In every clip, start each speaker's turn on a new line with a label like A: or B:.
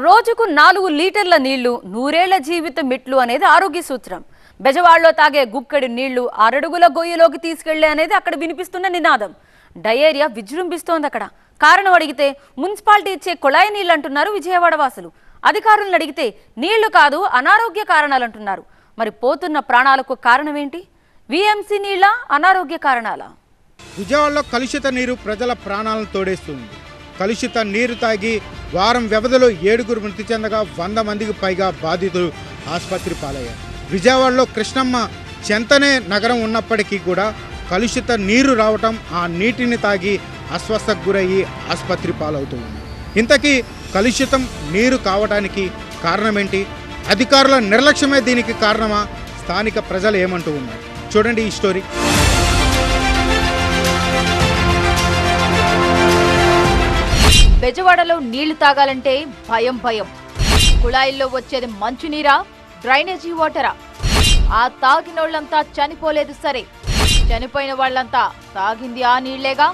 A: రోజుకు 4 లీటర్ల నీళ్లు నూరేళ్ల జీవిత మెట్లు అనేది ఆరోగ్య సూత్రం. బెజవాడలో తాగే గుక్కడి నీళ్లు అరడుగుల గొయ్యిలోకి తీసుకెళ్లే అనేది అక్కడ వినిపిస్తున్న నినాదం. డయేరియా విజృంభిస్తోంది అక్కడ. కారణం అడిగితే మున్సిపాలిటీ ఇచ్చే కుళాయి నీళ్లు అంటున్నారు విజయవాడ వాసులు. అధికారులను అడిగితే నీళ్లు కాదు అనారోగ్య కారణాలు అంటున్నారు. మరి పోతున్న ప్రాణాలకు కారణం ఏంటి? విఎంసీ నీళ్ల అనారోగ్య కారణాలా?
B: విజయవాడలో కలుషిత నీరు ప్రజల ప్రాణాలను తోడేస్తుంది. కలుషిత నీరు తాగి వారం వ్యవధిలో 7 మృతి చెందగా 100 మందికి పైగా బాధితులు ఆసుపత్రి పాలయ్యారు. విజయవాడలో కృష్ణమ్మ చెంతనే నగరం ఉన్నప్పటికీ కూడా కలుషిత నీరు రావటం, ఆ నీటిని తాగి అస్వస్థకు గురయ్యి ఆసుపత్రి పాలవుతుంది. ఇంతకీ కలుషితం నీరు కావడానికి కారణమేంటి? అధికారుల నిర్లక్ష్యమే దీనికి కారణమా? స్థానిక ప్రజలు ఏమంటూ ఉన్నారు చూడండి ఈ స్టోరీ.
C: బెజవాడలో నీళ్లు తాగాలంటే భయం. కుళాయిల్లో వచ్చేది మంచునీరా, డ్రైనేజీ వాటరా? ఆ తాగినోళ్లంతా చనిపోలేదు సరే, చనిపోయిన వాళ్లంతా తాగింది ఆ నీళ్లేగా.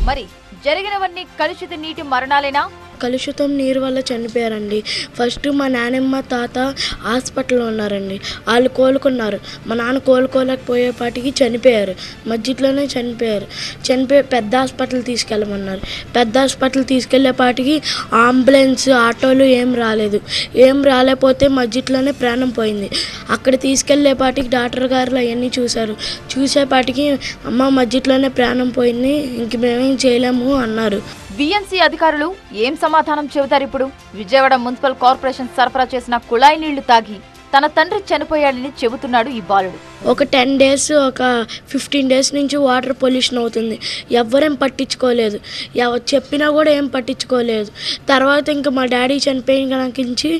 C: మరి జరిగినవన్నీ కలుషిత నీటి మరణాలేనా?
D: కలుషితం నీరు వల్ల చనిపోయారండి. ఫస్ట్ మా నాన్నమ్మ తాత హాస్పిటల్లో ఉన్నారండి. వాళ్ళు కోలుకున్నారు. మా నాన్న కోలుకోలేకపోయేపాటికి చనిపోయారు. మధ్యలోనే చనిపోయి పెద్ద హాస్పిటల్ తీసుకెళ్ళమన్నారు. పెద్ద హాస్పిటల్ తీసుకెళ్లేపాటికి అంబులెన్స్ ఆటోలు ఏం రాలేకపోతే మధ్యలోనే ప్రాణం పోయింది. అక్కడ తీసుకెళ్లేపాటికి డాక్టర్ గారు అవన్నీ చూసేపాటికి అమ్మ మధ్యలోనే ప్రాణం పోయింది, ఇంక మేమేం చేయలేము అన్నారు.
C: విఎంసీ అధికారులు ఏం సమాధానం చెబుతారు ఇప్పుడు? విజయవాడ మున్సిపల్ కార్పొరేషన్ సరఫరా చేసిన కుళాయి నీళ్లు తాగి తన తండ్రి చనిపోయాడని చెబుతున్నాడు ఈ బాలుడు.
D: ఒక 10 డేస్, ఒక 15 డేస్ నుంచి వాటర్ పొల్యూషన్ అవుతుంది. ఎవ్వరేం పట్టించుకోలేదు. చెప్పినా కూడా ఏం పట్టించుకోలేదు. తర్వాత ఇంకా మా డాడీ చనిపోయిన నుంచి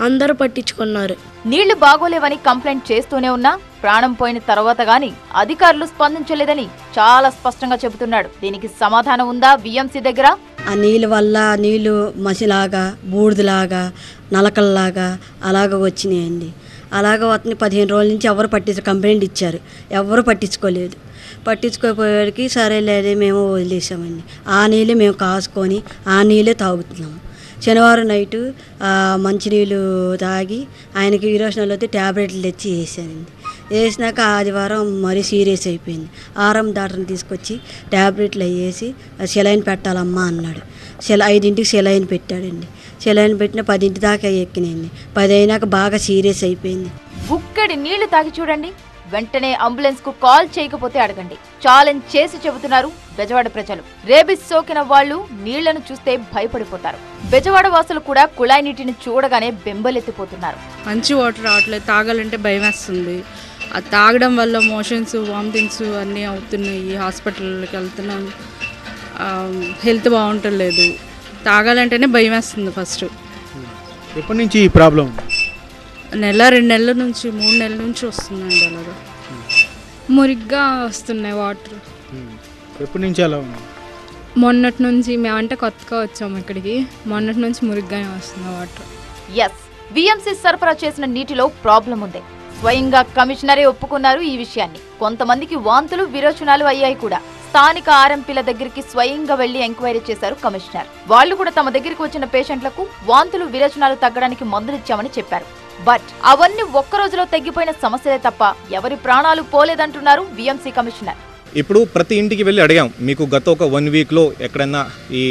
D: అందరూ పట్టించుకున్నారు.
C: నీళ్లు బాగోలేవని కంప్లైంట్ చేస్తూనే ఉన్నా ప్రాణం పోయిన తర్వాత గాని అధికారులు స్పందించలేదని చాలా స్పష్టంగా చెబుతున్నాడు. దీనికి సమాధానం ఉందా విఎంసీ దగ్గర?
E: ఆ నీళ్ళ వల్ల నీళ్లు మసిలాగా, బూడిదలాగా, నలకల్లాగా అలాగా వచ్చినాయండి. అలాగా వస్తుంది. 15 రోజుల నుంచి ఎవరు కంప్లైంట్ ఇచ్చారు, ఎవరు పట్టించుకోపోయేవాడికి సరేలేదే మేము వదిలేసామండి. ఆ నీళ్ళు మేము కాసుకొని ఆ నీళ్ళే తాగుతున్నాము. శనివారం నైటు మంచినీళ్ళు తాగి ఆయనకి విరోచనాలు అయితే ట్యాబ్లెట్లు తెచ్చి వేసానండి. వేసినాక ఆదివారం మరీ సీరియస్ అయిపోయింది. ఆరం డాక్టర్ని తీసుకొచ్చి ట్యాబ్లెట్లు వేసి సెలైన్ పెట్టాలమ్మా అన్నాడు. 5ంటికి సెలైన్ పెట్టాడండి. సెలైన్ పెట్టిన 10 దాకా ఎక్కినాయండి. 10 అయినాక బాగా సీరియస్ అయిపోయింది.
C: బుక్కడి నీళ్లు తాగి చూడండి, వెంటనే అంబులెన్స్ కు కాల్ చేయకపోతే అడగండి. ఛాలెంజ్ చేసి చెబుతున్నారు బెజవాడ ప్రజలు. రేబిస్ సోకిన వాళ్లు నీళ్లను చూస్తే భయపడిపోతారు. బెజవాడ వాసులు కూడా కుళాయి నీటిని చూడగానే బెంబలెత్తిపోతున్నారు.
F: మంచి వాటర్ రావట్లేదు, తాగాలంటే భయం వేస్తుంది. అది తాగడం వల్ల మోషన్స్, వామిటింగ్స్ అన్నీ అవుతున్నాయి. హాస్పిటల్కి వెళ్తున్నాం, హెల్త్ బాగుంటలేదు. తాగాలంటేనే భయం వేస్తుంది. ఫస్ట్
B: ఎప్పటి నుంచి ఈ ప్రాబ్లం?
F: 1-2 నెలల నుంచి, 3 నెలల నుంచి వస్తుందండి. అలాగా మురిగ్గా వస్తున్నాయి వాటర్.
B: ఎప్పటి నుంచి అలా ఉంది?
F: మొన్నటి నుంచి, మేమంటే కొత్తగా వచ్చాము ఇక్కడికి, మొన్నటి నుంచి మురిగ్గానే వస్తుంది వాటర్.
C: ఎస్, విఎంసీ సరఫరా చేసిన నీటిలో ప్రాబ్లం ఉంది. స్వయంగా కమిషనరే ఒప్పుకున్నారు ఈ విషయాన్ని. కొంతమందికి వాంతులు, విరోచనాలు అయ్యాయి కూడా. స్థానిక ఆర్ఎంపీల దగ్గరికి స్వయంగా వెళ్లి ఎంక్వైరీ చేశారు కమిషనర్. వాళ్లు కూడా తమ దగ్గరికి వచ్చిన పేషెంట్లకు వాంతులు, విరోచనాలు తగ్గడానికి మందులిచ్చామని చెప్పారు. బట్ అవన్నీ ఒక్క రోజులో తగ్గిపోయిన సమస్యలే తప్ప ఎవరి ప్రాణాలు పోలేదంటున్నారు విఎంసీ కమిషనర్.
G: ఇప్పుడు ప్రతి ఇంటికి వెళ్ళి అడిగాం, మీకు గత ఒక 1 వీక్లో ఎక్కడన్నా ఈ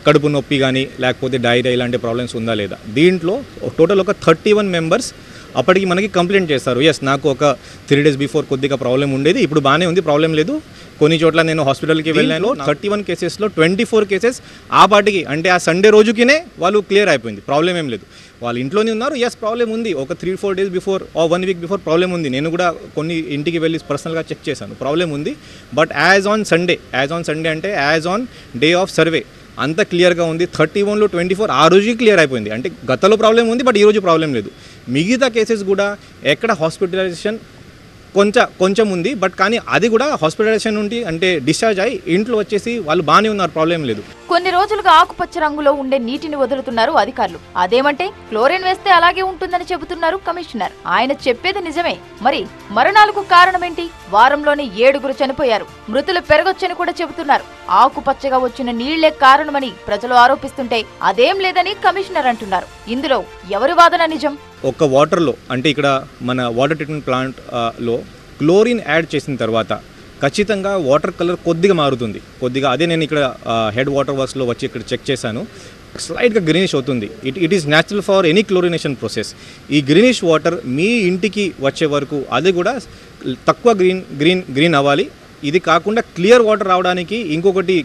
G: కడుపు నొప్పి కానీ లేకపోతే డైరియా ఇలాంటి ప్రాబ్లమ్స్ ఉందా లేదా. దీంట్లో టోటల్ ఒక 31 మెంబర్స్ అప్పటికి మనకి కంప్లైంట్ చేస్తారు. ఎస్, నాకు ఒక 3 డేస్ బిఫోర్ కొద్దిగా ప్రాబ్లం ఉండేది, ఇప్పుడు బాగానే ఉంది, ప్రాబ్లం లేదు. కొన్ని చోట్ల నేను హాస్పిటల్కి వెళ్ళాను. 31 కేసెస్లో 24 కేసెస్ ఆ పాటికి, అంటే ఆ సండే రోజుకినే వాళ్ళు క్లియర్ అయిపోయింది, ప్రాబ్లం ఏం లేదు. వాళ్ళు ఇంట్లోనే ఉన్నారు. ఎస్, ప్రాబ్లం ఉంది, ఒక 3-4 days before, 1 week before problem ఉంది. నేను కూడా కొన్ని ఇంటికి వెళ్ళి పర్సనల్గా చెక్ చేశాను, ప్రాబ్లం ఉంది. బట్ యాజ్ ఆన్ సండే అంటే as on day of survey అంత క్లియర్గా ఉంది. 31లో 24 ఆ రోజుకి క్లియర్ అయిపోయింది. అంటే గతంలో ప్రాబ్లం ఉంది, బట్ ఈరోజు ప్రాబ్లం లేదు. మిగతా కేసెస్ కూడా ఎక్కడ హాస్పిటలైజేషన్ కొంచెం ఉంది, బట్ కానీ అది కూడా హాస్పిటలైజేషన్ నుండి అంటే డిశ్చార్జ్ అయ్యి ఇంట్లో వచ్చేసి వాళ్ళు బాగానే ఉన్నారు, ప్రాబ్లం లేదు.
C: కొన్ని రోజులుగా ఆకుపచ్చ రంగులో ఉండే నీటిని వదులుతున్నారు అధికారులు. అదేమంటే క్లోరిన్ వేస్తే అలాగే ఉంటుందని చెబుతున్నారు కమిషనర్. ఆయన చెప్పేది నిజమే. మరి మరణాలకు కారణమేంటి? వారంలోనే 7 చనిపోయారు, మృతులు పెరగొచ్చని కూడా చెబుతున్నారు. ఆకుపచ్చగా వచ్చిన నీళ్లే కారణమని ప్రజలు ఆరోపిస్తుంటే అదేం లేదని కమిషనర్ అంటున్నారు. ఇందులో ఎవరి వాదన నిజం?
G: ఒక వాటర్లో అంటే ఇక్కడ మన వాటర్ ట్రీట్మెంట్ ప్లాంట్ లో క్లోరిన్ యాడ్ చేసిన తర్వాత ఖచ్చితంగా వాటర్ కలర్ కొద్దిగా మారుతుంది. అదే నేను ఇక్కడ హెడ్ వాటర్ వర్క్స్లో వచ్చి ఇక్కడ చెక్ చేశాను, స్లైట్గా గ్రీనిష్ అవుతుంది. It is natural for any chlorination process. ఈ గ్రీనిష్ వాటర్ మీ ఇంటికి వచ్చే వరకు అది కూడా తక్కువ గ్రీన్ అవ్వాలి. ఇది కాకుండా క్లియర్ వాటర్ రావడానికి ఇంకొకటి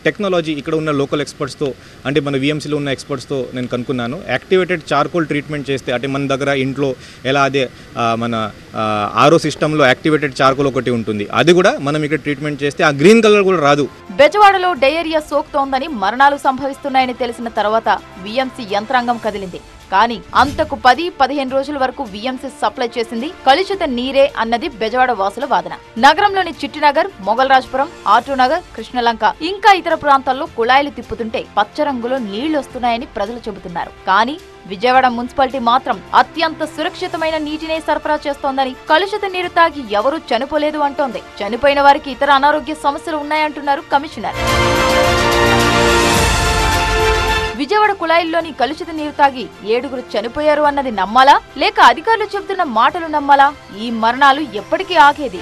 G: టెక్నాలజీ ఇక్కడ ఉన్న లోకల్ ఎక్స్పర్ట్స్తో అంటే మన విఎంసీలో ఉన్న ఎక్స్పర్ట్స్తో నేను కనుక్కున్నాను. యాక్టివేటెడ్ చార్కోల్ ట్రీట్మెంట్ చేస్తే అంటే మన దగ్గర ఇంట్లో ఎలా అదే మన ఆరో సిస్టంలో యాక్టివేటెడ్ చార్కోల్ ఒకటి ఉంటుంది, అది కూడా మనం ఇక్కడ ట్రీట్మెంట్ చేస్తే ఆ గ్రీన్ కలర్ కూడా రాదు.
C: బెజవాడలో డయేరియా సోకుతోందని మరణాలు సంభవిస్తున్నాయని తెలిసిన తర్వాత విఎంసీ యంత్రాంగం కదిలింది. కానీ అంతకు 10-15 రోజుల వరకు విఎంసీ సప్లై చేసింది కలుషిత నీరే అన్నది బెజవాడ వాసుల వాదన. నగరంలోని చిట్టినగర్, మొగల్రాజ్పురం, ఆటోనగర్, కృష్ణలంక ఇంకా ఇతర ప్రాంతాల్లో కుళాయిలు తిప్పుతుంటే పచ్చరంగులో నీళ్లొస్తున్నాయని ప్రజలు చెబుతున్నారు. కానీ విజయవాడ మున్సిపాలిటీ మాత్రం అత్యంత సురక్షితమైన నీటినే సరఫరా చేస్తోందని, కలుషిత నీరు తాగి ఎవరూ చనిపోలేదు అంటోంది. చనిపోయిన వారికి ఇతర అనారోగ్య సమస్యలు ఉన్నాయంటున్నారు కమిషనర్. విజయవాడ కుళాయిల్లోని కలుషిత నీరు తాగి 7 చనిపోయారు అన్నది నమ్మాలా, లేక అధికారులు చెబుతున్న మాటలు నమ్మాలా? ఈ మరణాలు ఎప్పటికీ ఆగేది?